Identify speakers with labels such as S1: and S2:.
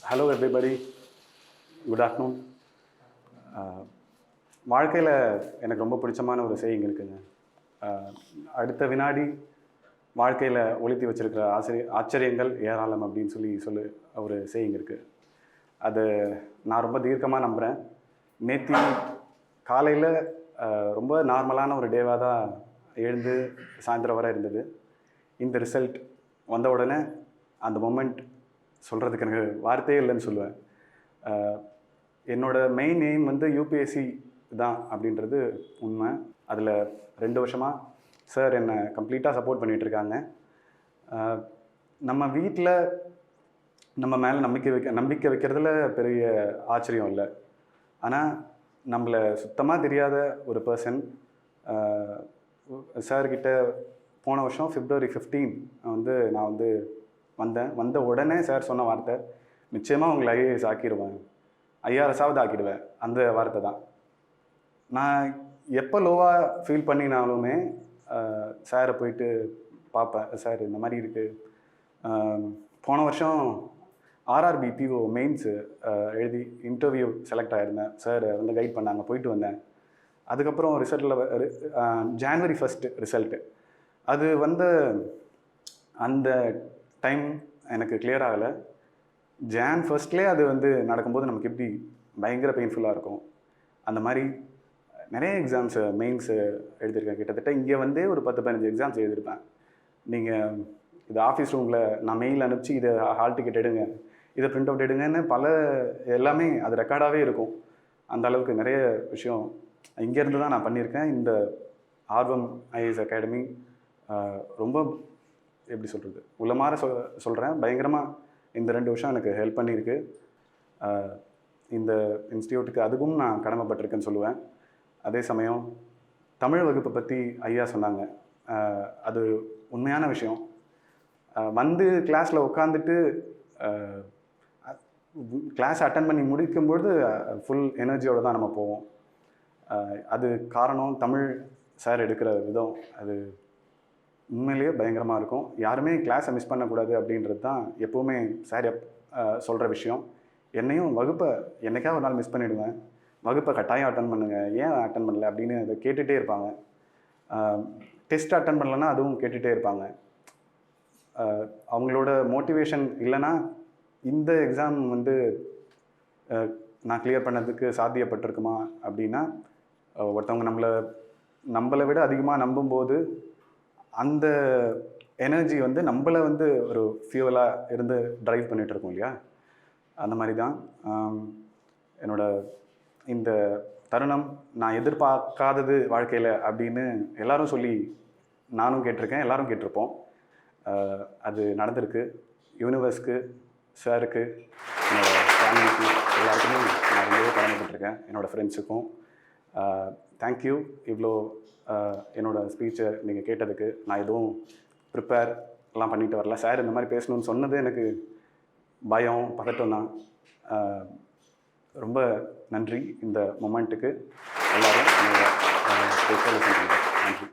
S1: Hello everybody, good afternoon. வாழ்க்கையில் எனக்கு ரொம்ப பிடிச்சமான ஒரு செய்யுங்க இருக்குங்க. அடுத்த வினாடி வாழ்க்கையில் ஒளித்தி வச்சிருக்கிற ஆச்சரியங்கள் ஏராளம் அப்படின்னு சொல்லி ஒரு செய்யுங்க இருக்குது. அது நான் ரொம்ப தீர்க்கமாக நம்புகிறேன். நேற்று காலையில் ரொம்ப நார்மலான ஒரு டேவாக தான் எழுந்து சாயந்தரம் வரை இருந்தது. இந்த ரிசல்ட் வந்த உடனே அந்த மொமெண்ட் சொல்கிறதுக்கு எனக்கு வார்த்தையே இல்லைன்னு சொல்லுவேன். என்னோடய மெயின் எய்ம் வந்து யூபிஎஸ்சி தான் அப்படின்றது உண்மை. அதில் 2 வருஷமாக சார் என்னை கம்ப்ளீட்டாக சப்போர்ட் பண்ணிகிட்ருக்காங்க. நம்ம வீட்டில் நம்ம மேலே நம்பிக்கை வைக்கிறதுல பெரிய ஆச்சரியம் இல்லை. ஆனால் நம்மளை சுத்தமாக தெரியாத ஒரு பர்சன் சார்கிட்ட போன வருஷம் February 15 நான் வந்த உடனே சார் சொன்ன வார்த்தை, நிச்சயமாக உங்களை ஐஏஎஸ் ஆக்கிடுவேன், IRS-ஆவது ஆக்கிடுவேன். அந்த வார்த்தை தான். நான் எப்போ லோவாக ஃபீல் பண்ணினாலுமே சாரை போயிட்டு பார்ப்பேன். சார் இந்த மாதிரி இருக்குது. போன வருஷம் RRB PO மெயின்ஸு எழுதி இன்டர்வியூ செலக்ட் ஆகிருந்தேன். சார் கைட் பண்ணாங்க, போயிட்டு வந்தேன். அதுக்கப்புறம் ரிசல்ட்டில் January 1 ரிசல்ட்டு அது அந்த டைம் எனக்கு கிளியர் ஆகலை. Jan 1 அது நடக்கும்போது நமக்கு எப்படி பயங்கர பெயின்ஃபுல்லாக இருக்கும். அந்த மாதிரி நிறைய எக்ஸாம்ஸு மெயின்ஸு எழுதியிருக்கேன். கிட்டத்தட்ட இங்கே ஒரு 10-15 எக்ஸாம்ஸ் எழுதியிருப்பேன். நீங்கள் இது ஆஃபீஸ் ரூமில் நான் மெயில் அனுப்பிச்சு இதை ஹால் டிக்கெட் எடுங்க, இதை பிரிண்ட் அவுட் எடுங்கன்னு எல்லாமே அது ரெக்கார்டாகவே இருக்கும். அந்த அளவுக்கு நிறைய விஷயம் இங்கேருந்து தான் நான் பண்ணியிருக்கேன். இந்த ஆர்வம் IAS அகாடமி ரொம்ப எப்படி சொல்கிறது, உள்ளமார சொல்கிறேன், பயங்கரமாக இந்த 2 வருஷம் எனக்கு ஹெல்ப் பண்ணியிருக்கு. இந்த இன்ஸ்டியூட்டுக்கு அதுவும் நான் கடமைப்பட்டிருக்கேன்னு சொல்லுவேன். அதே சமயம் தமிழ் வகுப்பை பற்றி ஐயா சொன்னாங்க. அது உண்மையான விஷயம். கிளாஸில் உட்காந்துட்டு கிளாஸ் அட்டன் பண்ணி முடிக்கும்பொழுது ஃபுல் எனர்ஜியோடு தான் நம்ம போவோம். அது காரணம் தமிழ் சார் எடுக்கிற விதம். அது உண்மையிலேயே பயங்கரமாக இருக்கும். யாருமே கிளாஸை மிஸ் பண்ணக்கூடாது அப்படின்றது தான் எப்போவுமே சார் சொல்கிற விஷயம். என்னையும் வகுப்பை என்றைக்காவது ஒரு நாள் மிஸ் பண்ணிவிடுவேன். வகுப்பை கட்டாயம் அட்டன் பண்ணுங்கள், ஏன் அட்டன் பண்ணல அப்படின்னு அதை கேட்டுகிட்டே இருப்பாங்க. டெஸ்ட் அட்டன் பண்ணலன்னா அதுவும் கேட்டுகிட்டே இருப்பாங்க. அவங்களோட மோட்டிவேஷன் இல்லைன்னா இந்த எக்ஸாம் நான் கிளியர் பண்ணதுக்கு சாத்தியப்பட்டிருக்குமா அப்படின்னா, ஒருத்தவங்க நம்மளை விட அதிகமாக நம்பும்போது அந்த எனர்ஜி நம்மளை ஒரு ஃபியூவலாக இருந்து ட்ரைவ் பண்ணிகிட்டு இருக்கோம் இல்லையா, அந்த மாதிரி தான். இந்த தருணம் நான் எதிர்பார்க்காதது வாழ்க்கையில் அப்படின்னு எல்லாரும் சொல்லி நானும் கேட்டிருக்கேன், எல்லாரும் கேட்டிருப்போம். அது நடந்திருக்கு. யூனிவர்ஸ்க்கு, சாருக்கு, என்னோடய ஃபேமிலிக்கு, எல்லாருக்குமே நான் ரொம்பவே கடமைப்பட்டிருக்கேன். என்னோடய ஃப்ரெண்ட்ஸுக்கும் தேங்க்யூ. இவ்வளோ என்னோடய ஸ்பீச்சை நீங்கள் கேட்டதுக்கு. நான் எதுவும் ப்ரிப்பேர்லாம் பண்ணிட்டு வரல. சார் இந்த மாதிரி பேசணும்னு சொன்னது எனக்கு பயம், பதட்டம் தான். ரொம்ப நன்றி இந்த மொமெண்ட்டுக்கு. எல்லோரும் என்னோட நன்றி.